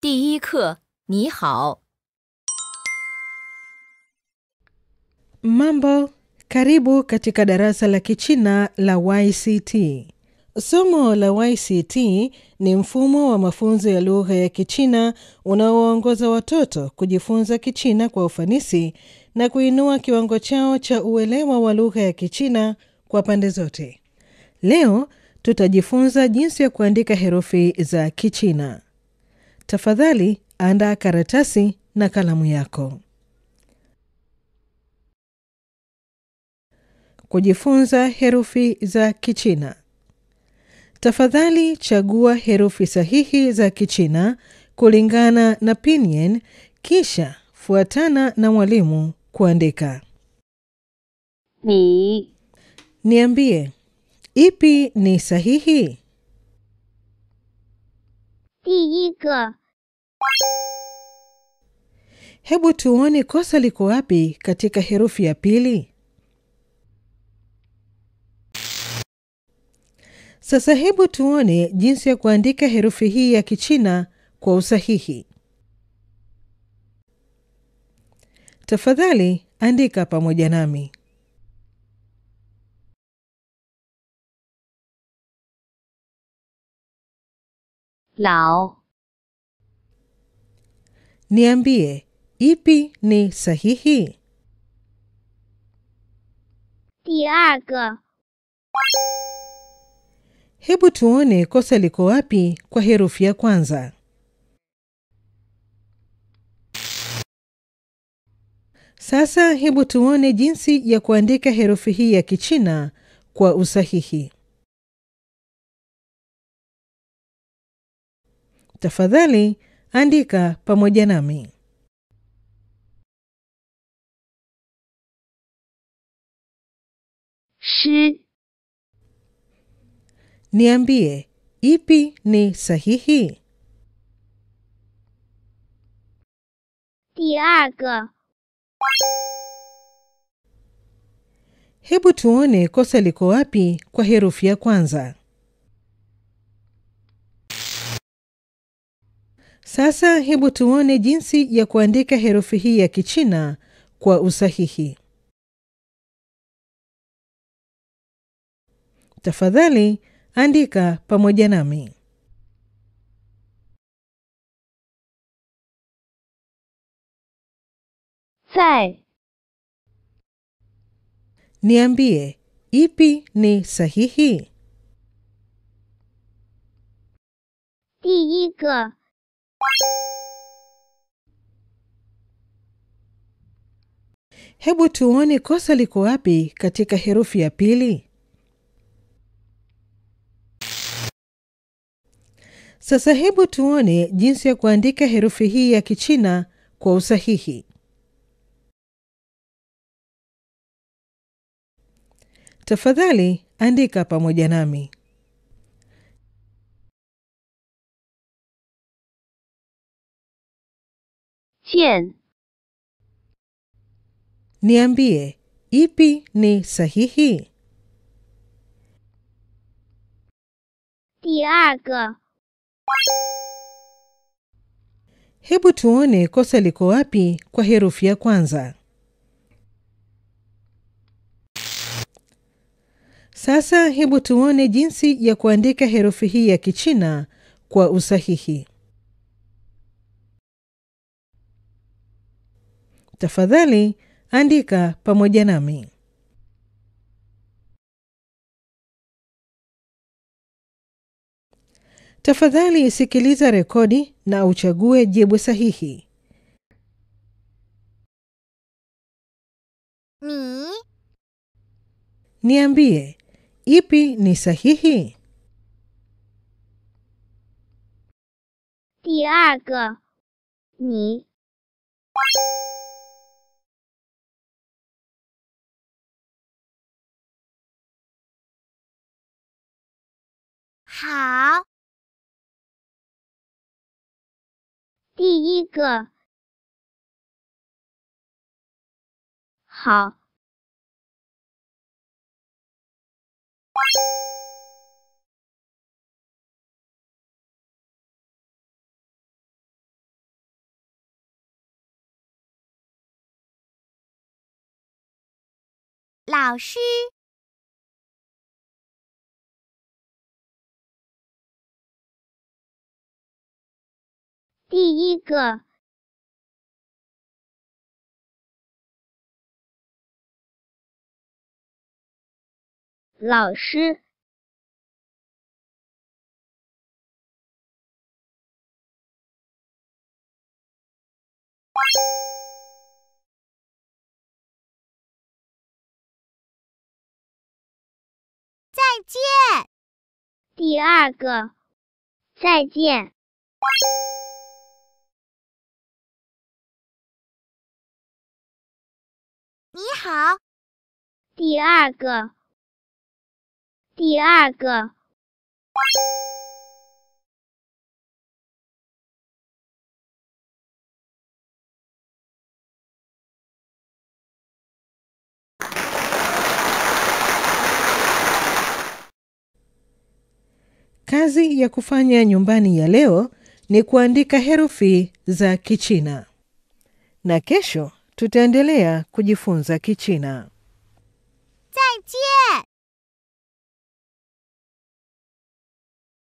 第一课，你好。 Mambo, karibu katika darasa la Kichina la YCT. Somo la YCT ni mfumo wa mafunzo ya lugha ya Kichina unaowaongoza watoto kujifunza Kichina kwa ufanisi na kuinua kiwango chao cha uelewa wa lugha ya Kichina kwa pande zote. Leo tutajifunza jinsi ya kuandika herufi za Kichina. Tafadhali andaa karatasi na kalamu yako. Kujifunza herufi za Kichina. Tafadhali chagua herufi sahihi za Kichina kulingana na pinyin, kisha fuatana na mwalimu kuandika. Ni, Niambie, ipi ni sahihi? 第一个， Hebu tuone kosa liko wapi katika herufi ya pili. Sasa hebu tuone jinsi ya kuandika herufi hii ya Kichina kwa usahihi. Tafadhali andika pamoja nami. 老， Niambie, ipi ni sahihi? 第二个， Hebu tuone kosa liko wapi kwa herufi ya kwanza. Sasa hebu tuone jinsi ya kuandika herufi hii ya Kichina kwa usahihi. Tafadhali andika pamoja nami. 诗， Niambie, ipi ni sahihi? 第二个， Hebu tuone kosa liko wapi kwa herufi ya kwanza. Sasa hebu tuone jinsi ya kuandika herufi hii ya Kichina kwa usahihi. Tafadhali andika pamoja nami. 在， Niambie, ipi ni sahihi? 第一个， Hebu tuone kosa liko wapi katika herufi ya pili. Sasa hebu tuone jinsi ya kuandika herufi hii ya Kichina kwa usahihi. Tafadhali andika pamoja nami. 见， Niambie, ipi ni sahihi? 第二个， Hebu tuone kosa liko wapi kwa herufi ya kwanza. Sasa hebu tuone jinsi ya kuandika herufi hii ya Kichina kwa usahihi. Tafadhali andika pamoja nami. Tafadhali sikiliza rekodi na uchague jibu sahihi. 你 Niambie, ipi ni sahihi? 第二个，你， 好。 第一个， 好。老师。第一个，老师。再见。第二个，再见。你好。第二个，第二个。Kazi ya kufanya nyumbani ya leo ni kuandika herufi za Kichina. Na kesho tutaendelea kujifunza Kichina. 再见。